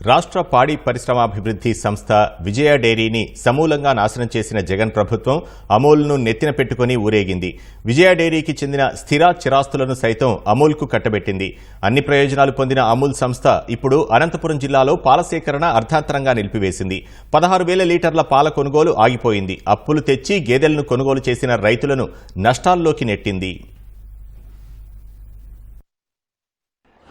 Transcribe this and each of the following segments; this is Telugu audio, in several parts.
రాష్ట్ర పాడి పరిశ్రమాభివృద్ధి సంస్థ విజయ డైరీని సమూలంగా నాశనం చేసిన జగన్ ప్రభుత్వం అమూల్ను నెత్తిన పెట్టుకుని ఊరేగింది. విజయ డైరీకి చెందిన స్థిర చిరాస్తులను సైతం అమూల్కు కట్టబెట్టింది. అన్ని ప్రయోజనాలు పొందిన అమూల్ సంస్థ ఇప్పుడు అనంతపురం జిల్లాలో పాల సేకరణ అర్ధాంతరంగా నిలిపివేసింది. 16,000 లీటర్ల పాల కొనుగోలు ఆగిపోయింది. అప్పులు తెచ్చి గేదెలను కొనుగోలు చేసిన రైతులను నష్టాల్లోకి నెట్టింది.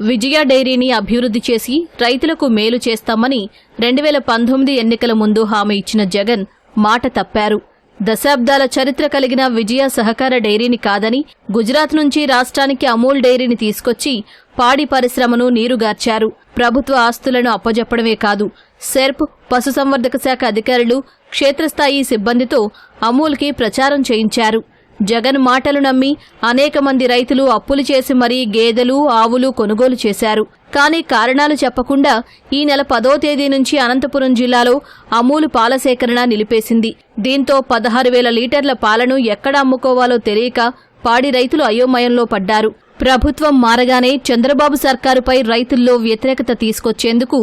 విజయ డైరీని అభివృద్ధి చేసి రైతులకు మేలు చేస్తామని 2019 ఎన్నికల ముందు హామీ ఇచ్చిన జగన్ మాట తప్పారు. దశాబ్దాల చరిత్ర కలిగిన విజయ సహకార డైరీని కాదని గుజరాత్ నుంచి రాష్ట్రానికి అమూల్ డైరీని తీసుకొచ్చి పాడి పరిశ్రమను నీరుగార్చారు. ప్రభుత్వ ఆస్తులను అప్పజెప్పడమే కాదు, సెర్ప్, పశుసంవర్ధక శాఖ అధికారులు, క్షేత్రస్థాయి సిబ్బందితో అమూల్కి ప్రచారం చేయించారు. జగన్ మాటలు నమ్మి అనేక మంది రైతులు అప్పులు చేసి మరీ గేదెలు, ఆవులు కొనుగోలు చేశారు. కానీ కారణాలు చెప్పకుండా ఈ నెల 10వ తేదీ నుంచి అనంతపురం జిల్లాలో అమూల్ పాల సేకరణ నిలిపేసింది. దీంతో 16,000 లీటర్ల పాలను ఎక్కడ అమ్ముకోవాలో తెలియక పాడి రైతులు అయోమయంలో పడ్డారు. ప్రభుత్వం మారగానే చంద్రబాబు సర్కారుపై రైతుల్లో వ్యతిరేకత తీసుకొచ్చేందుకు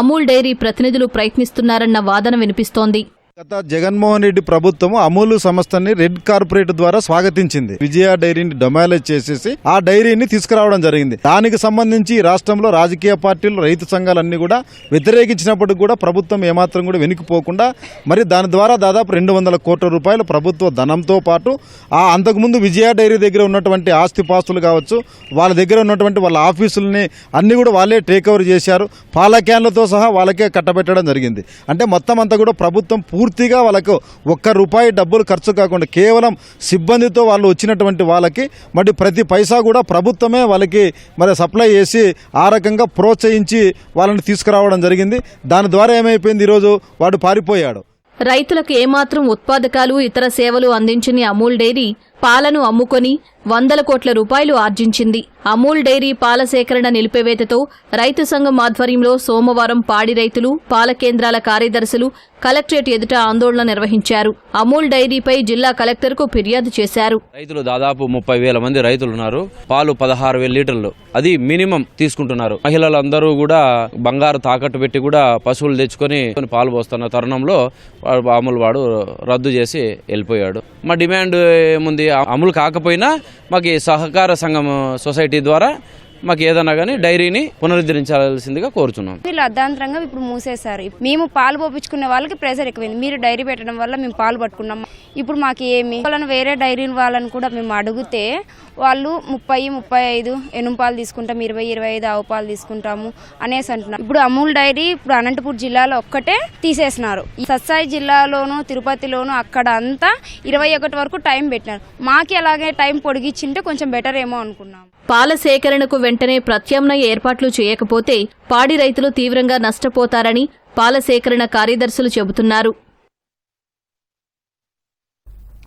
అమూల్ డైరీ ప్రతినిధులు ప్రయత్నిస్తున్నారన్న వాదన వినిపిస్తోంది. గత జగన్మోహన్ రెడ్డి ప్రభుత్వం అమూల్ సంస్థని రెడ్ కార్పొరేట్ ద్వారా స్వాగతించింది. విజయ డైరీని డొమాలైజ్ చేసేసి ఆ డైరీని తీసుకురావడం జరిగింది. దానికి సంబంధించి రాష్ట్రంలో రాజకీయ పార్టీలు, రైతు సంఘాలన్నీ కూడా వ్యతిరేకించినప్పటికీ కూడా ప్రభుత్వం ఏమాత్రం కూడా వెనుకపోకుండా మరి దాని ద్వారా దాదాపు 200 కోట్ల రూపాయలు ప్రభుత్వ ధనంతో పాటు అంతకుముందు విజయ డైరీ దగ్గర ఉన్నటువంటి ఆస్తిపాస్తులు కావచ్చు, వాళ్ళ దగ్గర ఉన్నటువంటి వాళ్ళ ఆఫీసులని అన్ని కూడా వాళ్ళే టేక్ ఓవర్ చేశారు. పాల క్యాన్లతో సహా వాళ్ళకే కట్టబెట్టడం జరిగింది. అంటే మొత్తం అంతా కూడా ప్రభుత్వం పూర్తిగా వాళ్ళకు ₹1 డబ్బులు ఖర్చు కాకుండా కేవలం సిబ్బందితో వాళ్ళు వచ్చినటువంటి వాళ్ళకి మరి ప్రతి పైసా కూడా ప్రభుత్వమే వాళ్ళకి మరి సప్లై చేసి ఆ రకంగా ప్రోత్సహించి వాళ్ళని తీసుకురావడం జరిగింది. దాని ద్వారా ఏమైపోయింది, ఈరోజు వాడు పారిపోయాడు. రైతులకు ఏమాత్రం ఉత్పాదకాలు, ఇతర సేవలు అందించని అమూల్ డైరీ పాలను అమ్ముకొని 100 కోట్ల రూపాయలు ఆర్జించింది. అమూల్ డైరీ పాల సేకరణ నిలిపివేతతో రైతు సంఘం ఆధ్వర్యంలో సోమవారం పాడి రైతులు, పాల కేంద్రాల కార్యదర్శులు కలెక్టరేట్ ఎదుట ఆందోళన నిర్వహించారు. అమూల్ డైరీపై జిల్లా కలెక్టర్కు ఫిర్యాదు చేశారు. రైతులు దాదాపు 30,000 మంది రైతులు ఉన్నారు. పాలు 16,000 లీటర్లు అది మినిమం తీసుకుంటున్నారు. మహిళలందరూ కూడా బంగారు తాకట్టు పెట్టి కూడా పశువులు తెచ్చుకొని పాలు పోస్తున్న తరుణంలో అమూల్ వాడు రద్దు చేసి వెళ్ళిపోయాడు. మా డిమాండ్ ఏముంది, అమలు కాకపోయినా మాకు సహకార సంఘం సొసైటీ ద్వారా మాకు ఏదన్నా కానీ డైరీని పునరుద్ధరించాల్సిందిగా కోరుచున్నాం. వీళ్ళు అర్ధాంతరంగా ఇప్పుడు మూసేశారు. మేము పాలు పోపించుకునే వాళ్ళకి ప్రెషర్ ఎక్కువైంది. మీరు డైరీ పెట్టడం వల్ల మేము పాలు పట్టుకున్నాం. ఇప్పుడు మాకు ఏమి వాళ్ళని వేరే డైరీ వాళ్ళని కూడా మేము అడిగితే వాళ్ళు 30, 35 ఎనుము పాలు తీసుకుంటాం, 20, 25 ఆవు పాలు తీసుకుంటాము అనేసి అంటున్నారు. ఇప్పుడు అమూల్ డైరీ ఇప్పుడు అనంతపురం జిల్లాలో ఒక్కటే తీసేసినారు. సత్సాయి జిల్లాలోను, తిరుపతిలోను అక్కడ అంతా 21 వరకు టైం పెట్టినారు. మాకి అలాగే టైం పొడిగించింటే కొంచెం బెటర్ ఏమో అనుకున్నాం. పాల సేకరణకు వెంటనే ప్రత్యామ్నాయ ఏర్పాట్లు చేయకపోతే పాడి రైతులు తీవ్రంగా నష్టపోతారని పాల సేకరణ కార్యదర్శులు చెబుతున్నారు.